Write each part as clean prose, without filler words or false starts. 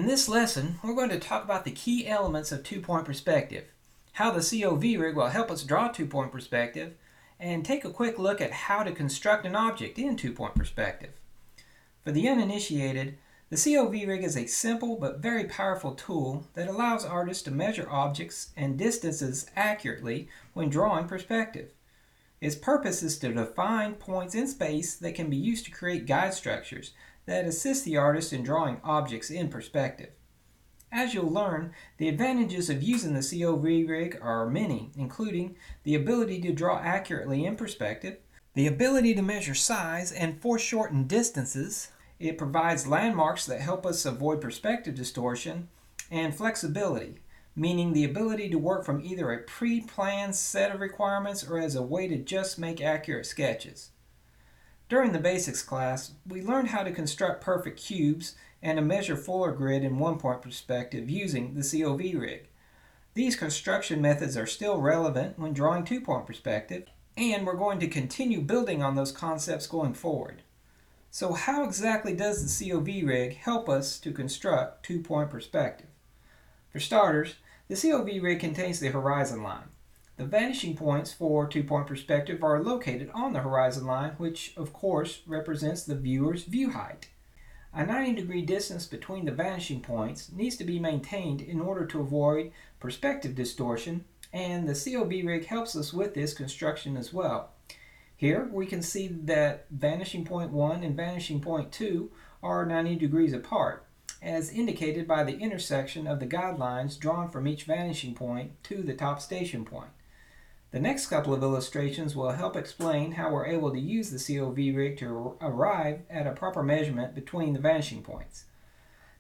In this lesson, we're going to talk about the key elements of two-point perspective, how the COV Rig will help us draw two-point perspective, and take a quick look at how to construct an object in two-point perspective. For the uninitiated, the COV Rig is a simple but very powerful tool that allows artists to measure objects and distances accurately when drawing perspective. Its purpose is to define points in space that can be used to create guide structures that assist the artist in drawing objects in perspective. As you'll learn, the advantages of using the COV Rig are many, including the ability to draw accurately in perspective, the ability to measure size and foreshorten distances. It provides landmarks that help us avoid perspective distortion, and flexibility, meaning the ability to work from either a pre-planned set of requirements or as a way to just make accurate sketches. During the basics class, we learned how to construct perfect cubes and to measure fuller grid in one-point perspective using the COV Rig. These construction methods are still relevant when drawing two-point perspective, and we're going to continue building on those concepts going forward. So how exactly does the COV Rig help us to construct two-point perspective? For starters, the COV Rig contains the horizon line. The vanishing points for two-point perspective are located on the horizon line, which of course represents the viewer's view height. A 90-degree distance between the vanishing points needs to be maintained in order to avoid perspective distortion, and the COV Rig helps us with this construction as well. Here we can see that vanishing point 1 and vanishing point 2 are 90 degrees apart, as indicated by the intersection of the guidelines drawn from each vanishing point to the top station point. The next couple of illustrations will help explain how we're able to use the COV Rig to arrive at a proper measurement between the vanishing points.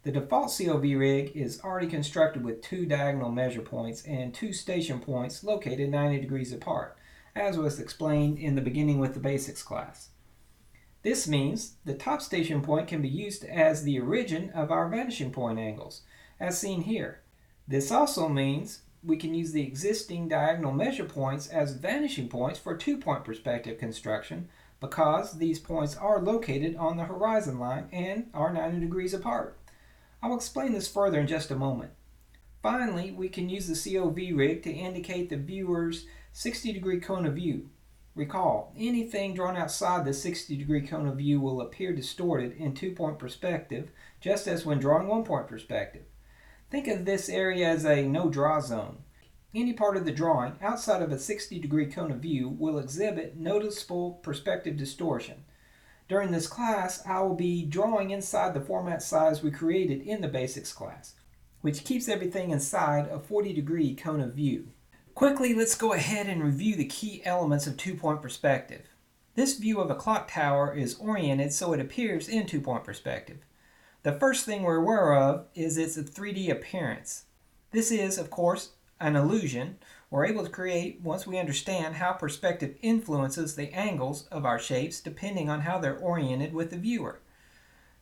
The default COV Rig is already constructed with two diagonal measure points and two station points located 90 degrees apart, as was explained in the beginning with the basics class. This means the top station point can be used as the origin of our vanishing point angles, as seen here. This also means we can use the existing diagonal measure points as vanishing points for two-point perspective construction because these points are located on the horizon line and are 90 degrees apart. I'll explain this further in just a moment. Finally, we can use the COV Rig to indicate the viewer's 60-degree cone of view. Recall, anything drawn outside the 60-degree cone of view will appear distorted in two-point perspective, just as when drawing one-point perspective. Think of this area as a no-draw zone. Any part of the drawing outside of a 60-degree cone of view will exhibit noticeable perspective distortion. During this class, I will be drawing inside the format size we created in the basics class, which keeps everything inside a 40-degree cone of view. Quickly, let's go ahead and review the key elements of two-point perspective. This view of a clock tower is oriented so it appears in two-point perspective. The first thing we're aware of is its 3D appearance. This is, of course, an illusion we're able to create once we understand how perspective influences the angles of our shapes depending on how they're oriented with the viewer.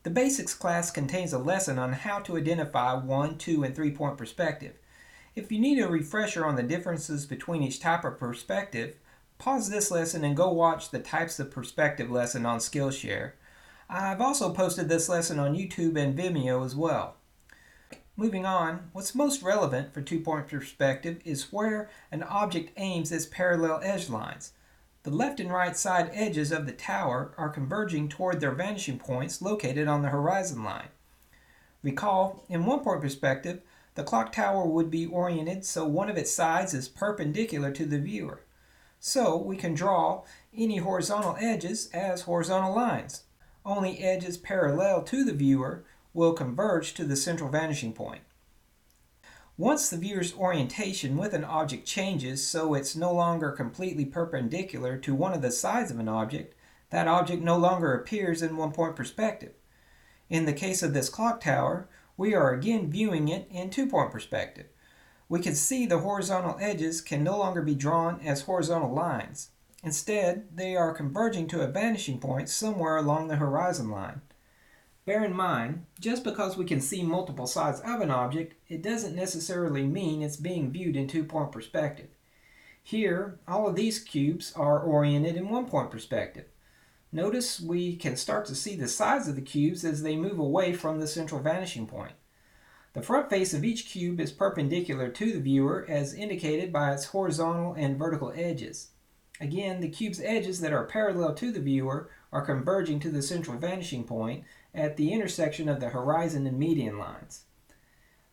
The basics class contains a lesson on how to identify 1, 2, and 3-point perspective. If you need a refresher on the differences between each type of perspective, pause this lesson and go watch the Types of Perspective lesson on Skillshare. I've also posted this lesson on YouTube and Vimeo as well. Moving on, what's most relevant for two-point perspective is where an object aims its parallel edge lines. The left and right side edges of the tower are converging toward their vanishing points located on the horizon line. Recall, in one-point perspective, the clock tower would be oriented so one of its sides is perpendicular to the viewer. So we can draw any horizontal edges as horizontal lines. Only edges parallel to the viewer will converge to the central vanishing point. Once the viewer's orientation with an object changes so it's no longer completely perpendicular to one of the sides of an object, that object no longer appears in one-point perspective. In the case of this clock tower, we are again viewing it in two-point perspective. We can see the horizontal edges can no longer be drawn as horizontal lines. Instead, they are converging to a vanishing point somewhere along the horizon line. Bear in mind, just because we can see multiple sides of an object, it doesn't necessarily mean it's being viewed in two-point perspective. Here, all of these cubes are oriented in one-point perspective. Notice we can start to see the sides of the cubes as they move away from the central vanishing point. The front face of each cube is perpendicular to the viewer as indicated by its horizontal and vertical edges. Again, the cube's edges that are parallel to the viewer are converging to the central vanishing point at the intersection of the horizon and median lines.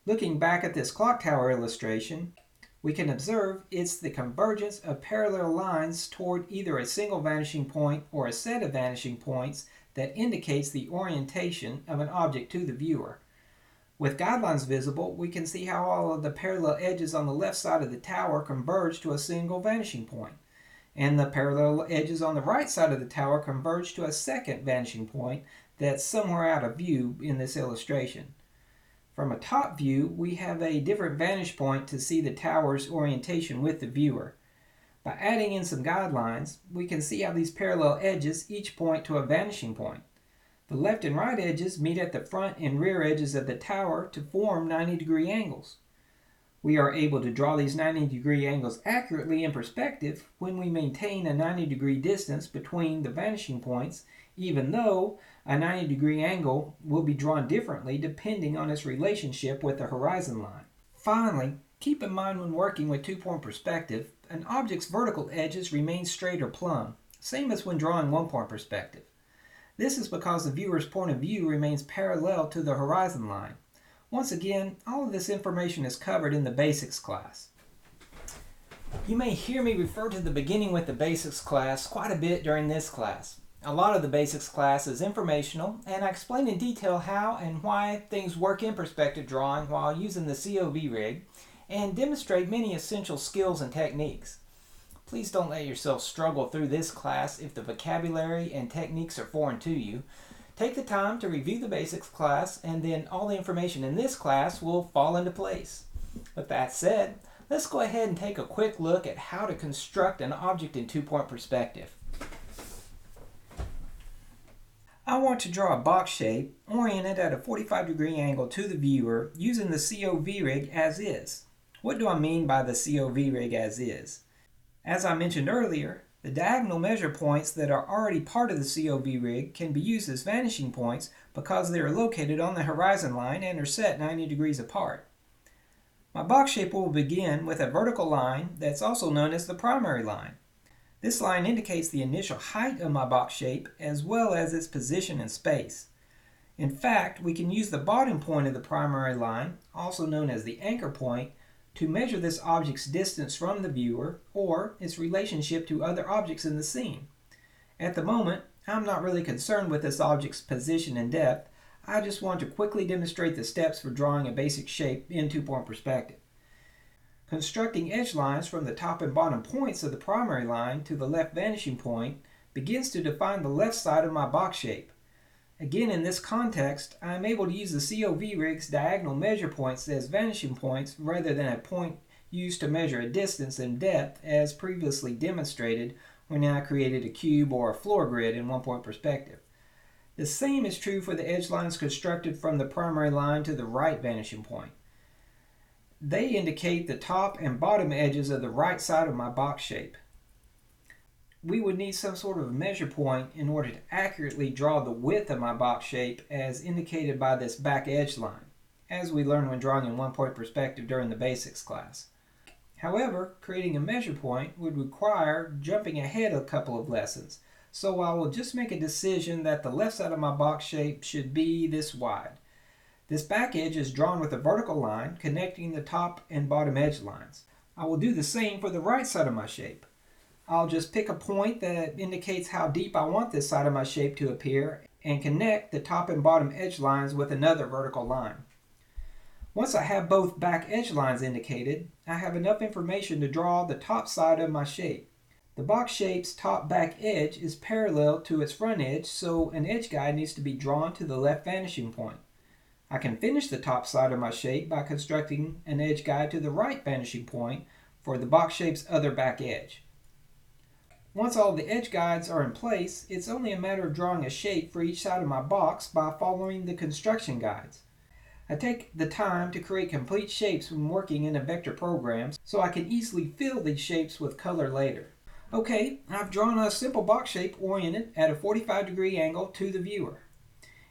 Looking back at this clock tower illustration, we can observe it's the convergence of parallel lines toward either a single vanishing point or a set of vanishing points that indicates the orientation of an object to the viewer. With guidelines visible, we can see how all of the parallel edges on the left side of the tower converge to a single vanishing point, and the parallel edges on the right side of the tower converge to a second vanishing point that's somewhere out of view in this illustration. From a top view, we have a different vantage point to see the tower's orientation with the viewer. By adding in some guidelines, we can see how these parallel edges each point to a vanishing point. The left and right edges meet at the front and rear edges of the tower to form 90-degree angles. We are able to draw these 90-degree angles accurately in perspective when we maintain a 90-degree distance between the vanishing points, even though a 90-degree angle will be drawn differently depending on its relationship with the horizon line. Finally, keep in mind when working with two-point perspective, an object's vertical edges remain straight or plumb, same as when drawing one-point perspective. This is because the viewer's point of view remains parallel to the horizon line. Once again, all of this information is covered in the basics class. You may hear me refer to the beginning with the basics class quite a bit during this class. A lot of the basics class is informational, and I explain in detail how and why things work in perspective drawing while using the COV Rig, and demonstrate many essential skills and techniques. Please don't let yourself struggle through this class if the vocabulary and techniques are foreign to you. Take the time to review the basics class, and then all the information in this class will fall into place. With that said, let's go ahead and take a quick look at how to construct an object in two-point perspective. I want to draw a box shape oriented at a 45-degree angle to the viewer using the COV Rig as is. What do I mean by the COV Rig as is? As I mentioned earlier, the diagonal measure points that are already part of the COV Rig can be used as vanishing points because they are located on the horizon line and are set 90 degrees apart. My box shape will begin with a vertical line that's also known as the primary line. This line indicates the initial height of my box shape as well as its position in space. In fact, we can use the bottom point of the primary line, also known as the anchor point, to measure this object's distance from the viewer or its relationship to other objects in the scene. At the moment, I'm not really concerned with this object's position and depth. I just want to quickly demonstrate the steps for drawing a basic shape in two-point perspective. Constructing edge lines from the top and bottom points of the primary line to the left vanishing point begins to define the left side of my box shape. Again, in this context, I am able to use the COV Rig's diagonal measure points as vanishing points rather than a point used to measure a distance and depth as previously demonstrated when I created a cube or a floor grid in one-point perspective. The same is true for the edge lines constructed from the primary line to the right vanishing point. They indicate the top and bottom edges of the right side of my box shape. We would need some sort of measure point in order to accurately draw the width of my box shape as indicated by this back edge line, as we learned when drawing in one-point perspective during the basics class. However, creating a measure point would require jumping ahead a couple of lessons, so I will just make a decision that the left side of my box shape should be this wide. This back edge is drawn with a vertical line connecting the top and bottom edge lines. I will do the same for the right side of my shape. I'll just pick a point that indicates how deep I want this side of my shape to appear and connect the top and bottom edge lines with another vertical line. Once I have both back edge lines indicated, I have enough information to draw the top side of my shape. The box shape's top back edge is parallel to its front edge, so an edge guide needs to be drawn to the left vanishing point. I can finish the top side of my shape by constructing an edge guide to the right vanishing point for the box shape's other back edge. Once all the edge guides are in place, it's only a matter of drawing a shape for each side of my box by following the construction guides. I take the time to create complete shapes when working in a vector program so I can easily fill these shapes with color later. Okay, I've drawn a simple box shape oriented at a 45-degree angle to the viewer.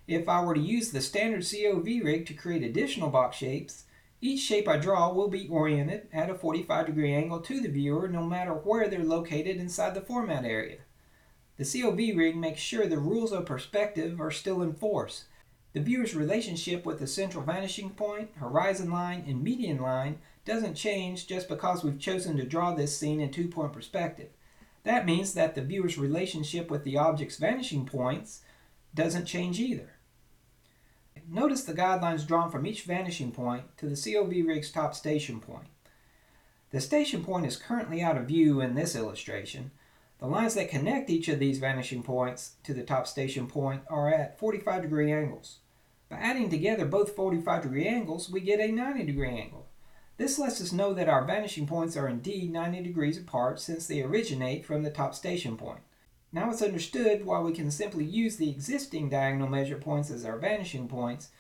If I were to use the standard COV rig to create additional box shapes, each shape I draw will be oriented at a 45-degree angle to the viewer no matter where they're located inside the format area. The COV rig makes sure the rules of perspective are still in force. The viewer's relationship with the central vanishing point, horizon line, and median line doesn't change just because we've chosen to draw this scene in two-point perspective. That means that the viewer's relationship with the object's vanishing points doesn't change either. Notice the guidelines drawn from each vanishing point to the COV rig's top station point. The station point is currently out of view in this illustration. The lines that connect each of these vanishing points to the top station point are at 45-degree angles. By adding together both 45-degree angles, we get a 90-degree angle. This lets us know that our vanishing points are indeed 90 degrees apart since they originate from the top station point. Now it's understood why we can simply use the existing diagonal measure points as our vanishing points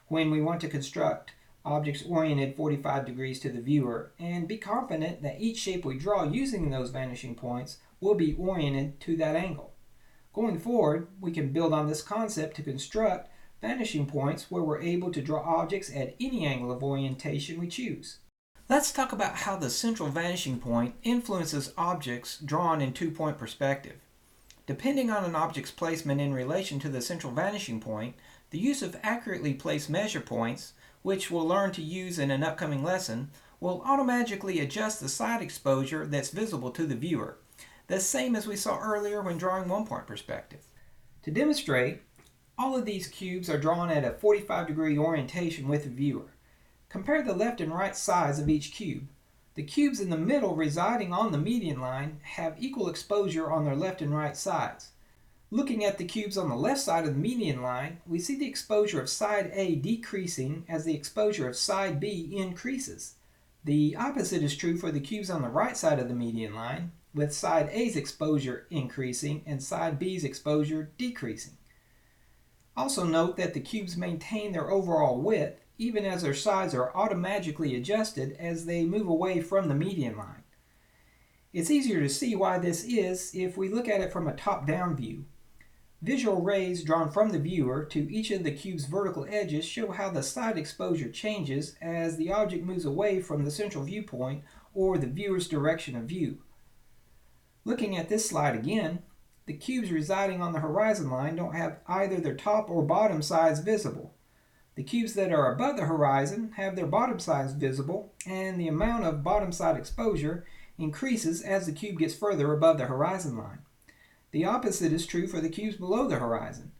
when we want to construct objects oriented 45 degrees to the viewer, and be confident that each shape we draw using those vanishing points will be oriented to that angle. Going forward, we can build on this concept to construct vanishing points where we're able to draw objects at any angle of orientation we choose. Let's talk about how the central vanishing point influences objects drawn in two-point perspective. Depending on an object's placement in relation to the central vanishing point, the use of accurately placed measure points, which we'll learn to use in an upcoming lesson, will automatically adjust the side exposure that's visible to the viewer, the same as we saw earlier when drawing one-point perspective. To demonstrate, all of these cubes are drawn at a 45-degree orientation with the viewer. Compare the left and right sides of each cube. The cubes in the middle residing on the median line have equal exposure on their left and right sides. Looking at the cubes on the left side of the median line, we see the exposure of side A decreasing as the exposure of side B increases. The opposite is true for the cubes on the right side of the median line, with side A's exposure increasing and side B's exposure decreasing. Also note that the cubes maintain their overall width even as their sides are automatically adjusted as they move away from the median line. It's easier to see why this is if we look at it from a top-down view. Visual rays drawn from the viewer to each of the cube's vertical edges show how the side exposure changes as the object moves away from the central viewpoint or the viewer's direction of view. Looking at this slide again, the cubes residing on the horizon line don't have either their top or bottom sides visible. The cubes that are above the horizon have their bottom sides visible, and the amount of bottom side exposure increases as the cube gets further above the horizon line. The opposite is true for the cubes below the horizon.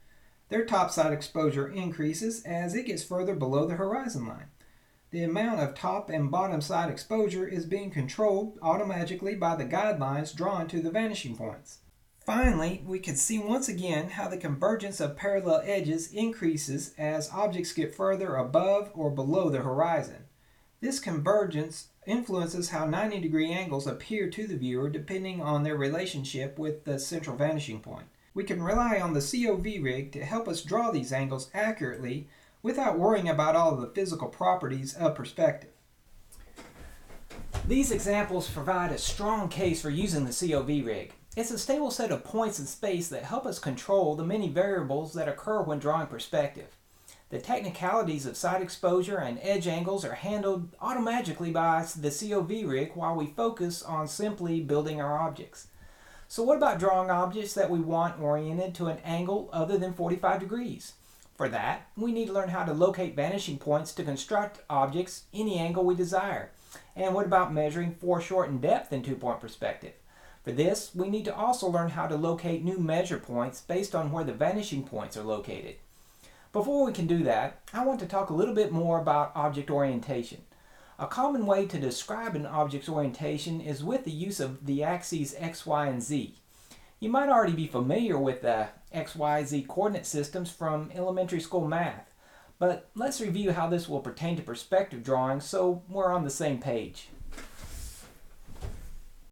Their top side exposure increases as it gets further below the horizon line. The amount of top and bottom side exposure is being controlled automatically by the guidelines drawn to the vanishing points. Finally, we can see once again how the convergence of parallel edges increases as objects get further above or below the horizon. This convergence influences how 90-degree angles appear to the viewer depending on their relationship with the central vanishing point. We can rely on the COV rig to help us draw these angles accurately without worrying about all of the physical properties of perspective. These examples provide a strong case for using the COV rig. It's a stable set of points in space that help us control the many variables that occur when drawing perspective. The technicalities of side exposure and edge angles are handled automatically by the COV rig while we focus on simply building our objects. So what about drawing objects that we want oriented to an angle other than 45 degrees? For that, we need to learn how to locate vanishing points to construct objects any angle we desire. And what about measuring foreshortened depth in two-point perspective? For this, we need to also learn how to locate new measure points based on where the vanishing points are located. Before we can do that, I want to talk a little bit more about object orientation. A common way to describe an object's orientation is with the use of the axes x, y, and z. You might already be familiar with the x, y, z coordinate systems from elementary school math, but let's review how this will pertain to perspective drawing so we're on the same page.